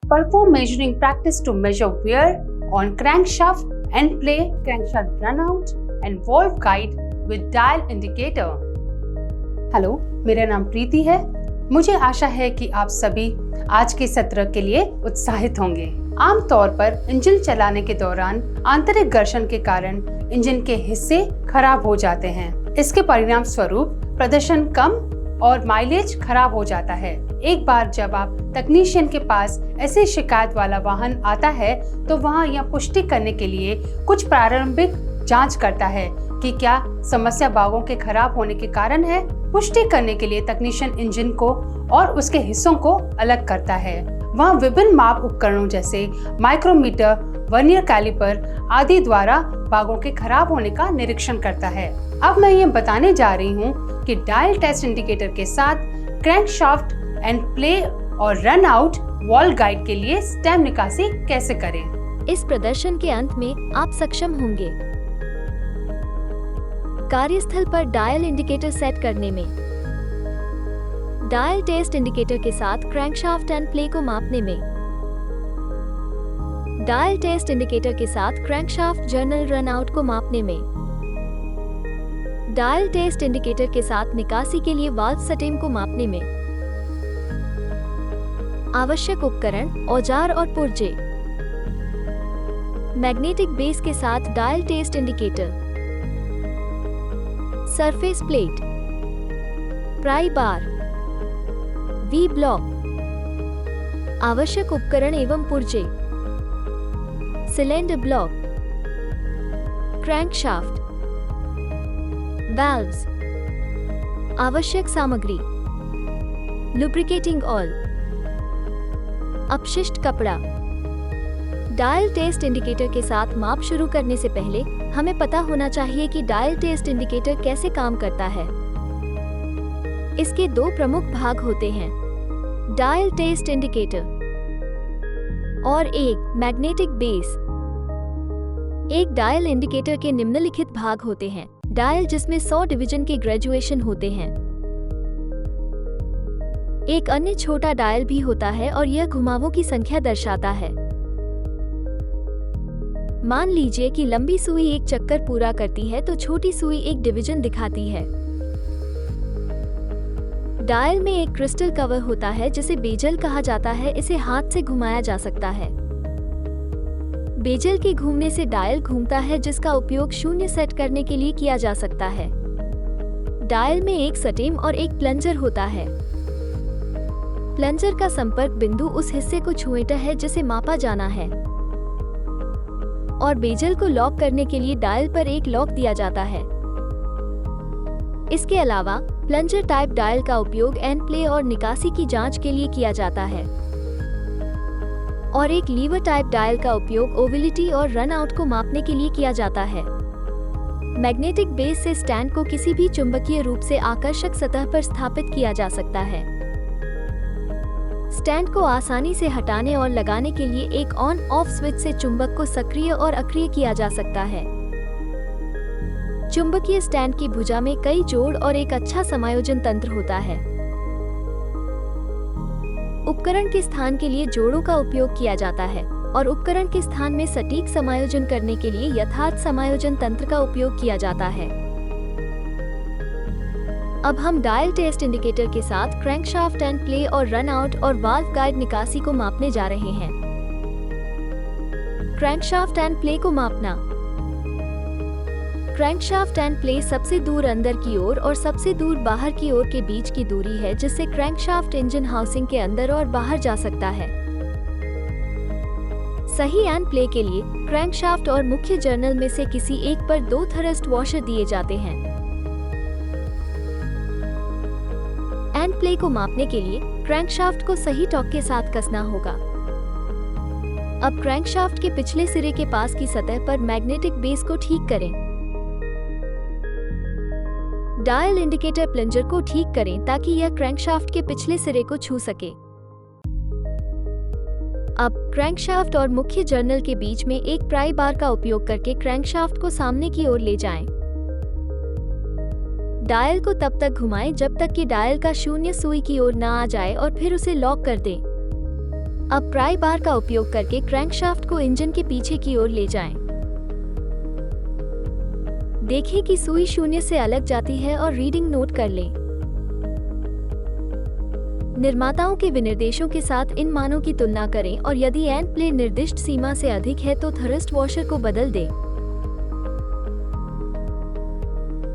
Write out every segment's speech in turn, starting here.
Perform measuring practice to measure wear on crankshaft, end play, crankshaft runout and valve guide with dial indicator. Hello, मेरा नाम प्रीति है। मुझे आशा है कि आप सभी आज के सत्र के लिए उत्साहित होंगे। आमतौर पर इंजन चलाने के दौरान आंतरिक घर्षण के कारण इंजन के हिस्से खराब हो जाते हैं। इसके परिणाम स्वरूप प्रदर्शन कम और माइलेज खराब हो जाता है। एक बार जब आप तकनीशियन के पास ऐसी शिकायत वाला वाहन आता है तो वहाँ यह पुष्टि करने के लिए कुछ प्रारंभिक जांच करता है कि क्या समस्या भागों के खराब होने के कारण है। पुष्टि करने के लिए तकनीशियन इंजन को और उसके हिस्सों को अलग करता है। वहाँ विभिन्न माप उपकरणों जैसे माइक्रोमीटर, वर्नियर कैलिपर आदि द्वारा भागों के खराब होने का निरीक्षण करता है। अब मैं ये बताने जा रही हूँ कि डायल टेस्ट इंडिकेटर के साथ क्रैंकशाफ्ट, एंड प्ले और रन आउट वॉल्व गाइड के लिए स्टेम निकासी कैसे करें। इस प्रदर्शन के अंत में आप सक्षम होंगे कार्यस्थल पर डायल इंडिकेटर सेट करने में, डायल टेस्ट इंडिकेटर के साथ क्रैंकशाफ्ट एंड प्ले को मापने में, डायल टेस्ट इंडिकेटर के साथ क्रैंकशाफ्ट जर्नल रन आउट को मापने में, डायल टेस्ट इंडिकेटर के साथ निकासी के लिए वाल्व स्टेम को मापने में। आवश्यक उपकरण, औजार और पुर्जे। मैग्नेटिक बेस के साथ dial test indicator, surface plate, pry bar, V block. आवश्यक उपकरण एवं पुर्जे, सिलेंडर ब्लॉक, क्रैंकशाफ्ट, वाल्व्स। आवश्यक सामग्री, लुब्रिकेटिंग ऑयल, अपशिष्ट कपड़ा। डायल टेस्ट इंडिकेटर के साथ माप शुरू करने से पहले हमें पता होना चाहिए कि डायल टेस्ट इंडिकेटर कैसे काम करता है। इसके दो प्रमुख भाग होते हैं, डायल टेस्ट इंडिकेटर और एक मैग्नेटिक बेस। एक डायल इंडिकेटर के निम्नलिखित भाग होते हैं। डायल जिसमें 100 डिवीजन के ग्रेजुएशन होते हैं। एक अन्य छोटा डायल भी होता है और यह घुमावों की संख्या दर्शाता है। मान लीजिए कि लंबी सुई एक चक्कर पूरा करती है तो छोटी सुई एक डिवीजन दिखाती है। डायल में एक क्रिस्टल कवर होता है जिसे बेजल कहा जाता है। इसे हाथ से घुमाया जा सकता है। बेजल के घूमने से डायल घूमता है जिसका उपयोग शून्य सेट करने के लिए किया जा सकता है। डायल में एक स्टेम और एक प्लंजर होता है। प्लंजर का संपर्क बिंदु उस हिस्से को छुएता है जिसे मापा जाना है और बेजल को लॉक करने के लिए डायल पर एक लॉक दिया जाता है। इसके अलावा प्लंजर टाइप डायल का उपयोग एंड प्ले और निकासी की जांच के लिए किया जाता है और एक लीवर टाइप डायल का उपयोग ओविलिटी और रन आउट को मापने के लिए किया जाता है। मैग्नेटिक बेस से स्टैंड को किसी भी चुंबकीय रूप से आकर्षक सतह पर स्थापित किया जा सकता है। स्टैंड को आसानी से हटाने और लगाने के लिए एक ऑन ऑफ स्विच से चुंबक को सक्रिय और अक्रिय किया जा सकता है। चुंबकीय स्टैंड की भुजा में कई जोड़ और एक अच्छा समायोजन तंत्र होता है। उपकरण के स्थान के लिए जोड़ों का उपयोग किया जाता है और उपकरण के स्थान में सटीक समायोजन करने के लिए यथार्थ समायोजन तंत्र का उपयोग किया जाता है। अब हम डायल टेस्ट इंडिकेटर के साथ क्रैंकशाफ्ट एंड प्ले और रन आउट और वाल्व गाइड निकासी को मापने जा रहे हैं। क्रैंकशाफ्ट एंड प्ले को मापना। क्रैंकशाफ्ट एंड प्ले सबसे दूर अंदर की ओर और सबसे दूर बाहर की ओर के बीच की दूरी है जिससे क्रैंकशाफ्ट इंजन हाउसिंग के अंदर और बाहर जा सकता है। सही एंड प्ले के लिए क्रैंकशाफ्ट और मुख्य जर्नल में से किसी एक पर 2 थ्रस्ट वॉशर दिए जाते हैं। एंड प्ले को मापने के लिए क्रैंकशाफ्ट को सही टॉर्क के साथ कसना होगा। अब क्रैंकशाफ्ट के पिछले सिरे के पास की सतह पर मैग्नेटिक बेस को ठीक करें। डायल इंडिकेटर प्लंजर को ठीक करें ताकि यह क्रैंकशाफ्ट के पिछले सिरे को छू सके। अब क्रैंकशाफ्ट और मुख्य जर्नल के बीच में एक प्राई बार का उपयोग करके क्रैंकशाफ्ट को सामने की ओर ले जाएं। डायल को तब तक घुमाएं जब तक कि डायल का शून्य सुई की ओर न आ जाए और फिर उसे लॉक कर दें। अब प्राई बार का उपयोग करके क्रैंकशाफ्ट को इंजन के पीछे की ओर ले जाएं। देखें कि सुई 0 से अलग जाती है और रीडिंग नोट कर लें। निर्माताओं के विनिर्देशों के साथ इन मानों की तुलना करें और यदि एंड प्ले निर्दिष्ट सीमा से अधिक है तो थ्रस्ट वॉशर को बदल दें।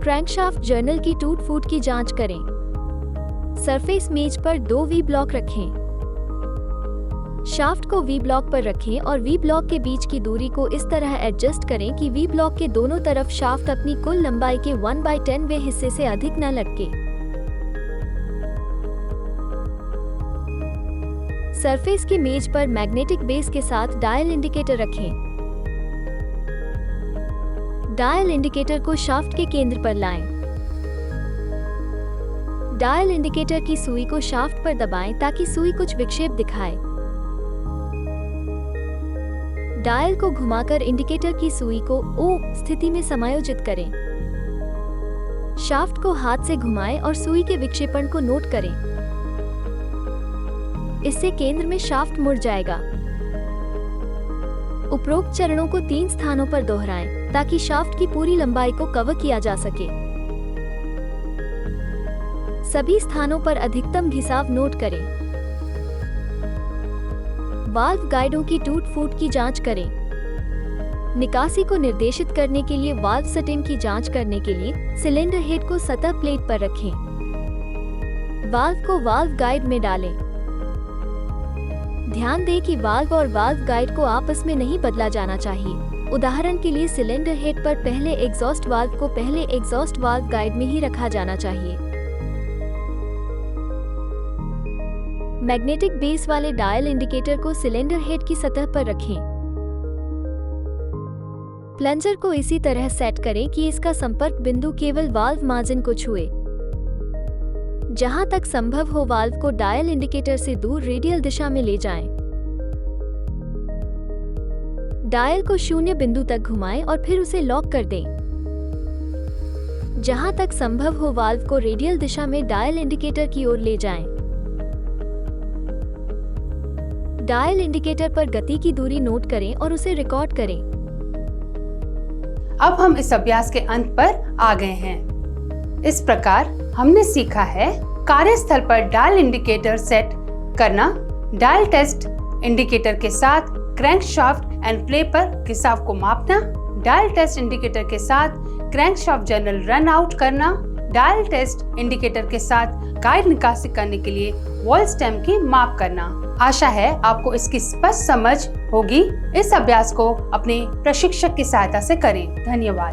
क्रैंकशाफ्ट जर्नल की टूट फूट की जांच करें। सरफेस मेज पर 2 वी ब्लॉक रखें। शाफ्ट को वी ब्लॉक पर रखें और वी ब्लॉक के बीच की दूरी को इस तरह एडजस्ट करें कि वी ब्लॉक के दोनों तरफ शाफ्ट अपनी कुल लंबाई के 1/10वें हिस्से से अधिक न लटके। सरफेस की मेज पर मैग्नेटिक बेस के साथ डायल इंडिकेटर रखें। डायल इंडिकेटर को शाफ्ट के केंद्र पर लाएं। डायल इंडिकेटर की सुई को शाफ्ट पर दबाएं ताकि सुई कुछ विक्षेप दिखाए। डायल को घुमाकर इंडिकेटर की सुई को O स्थिति में समायोजित करें। शाफ्ट को हाथ से घुमाएं और सुई के विक्षेपण को नोट करें। इससे केंद्र में शाफ्ट मुड़ जाएगा। उपरोक्त चरणों को 3 स्थानों पर दोहराएं ताकि शाफ्ट की पूरी लंबाई को कवर किया जा सके। सभी स्थानों पर अधिकतम घिसाव नोट करें। वाल्व गाइडों की टूट फूट की जांच करें। निकासी को निर्देशित करने के लिए वाल्व सेटिंग की जांच करने के लिए सिलेंडर हेड को सतह प्लेट पर रखें। वाल्व को वाल्व गाइड में डालें। ध्यान दें कि वाल्व और वाल्व गाइड को आपस में नहीं बदला जाना चाहिए। उदाहरण के लिए सिलेंडर हेड पर पहले एग्जॉस्ट वाल्व को पहले एग्जॉस्ट वाल्व गाइड में ही रखा जाना चाहिए। मैग्नेटिक बेस वाले डायल इंडिकेटर को सिलेंडर हेड की सतह पर रखें। प्लंजर को इसी तरह सेट करें कि इसका संपर्क बिंदु केवल वाल्व मार्जिन को छुए। जहां तक संभव हो वाल्व को डायल इंडिकेटर से दूर रेडियल दिशा में ले जाएं। डायल को 0 बिंदु तक घुमाएं और फिर उसे लॉक कर दें। जहां तक संभव हो वाल्व को रेडियल दिशा में डायल इंडिकेटर की ओर ले जाएं। डायल इंडिकेटर पर गति की दूरी नोट करें और उसे रिकॉर्ड करें। अब हम इस अभ्यास के अंत पर आ गए हैं। इस प्रकार हमने सीखा है कार्यस्थल पर डायल इंडिकेटर सेट करना, डायल टेस्ट इंडिकेटर के साथ क्रैंकशाफ्ट एंड प्ले पर घिसाव को मापना, डायल टेस्ट इंडिकेटर के साथ क्रैंकशाफ्ट जर्नल रन आउट करना, डायल टेस्ट इंडिकेटर के साथ गाइड निकासी करने के लिए वॉल स्टेम की माप करना। आशा है आपको इसकी स्पष्ट समझ होगी। इस अभ्यास को अपने प्रशिक्षक की सहायता से करें। धन्यवाद।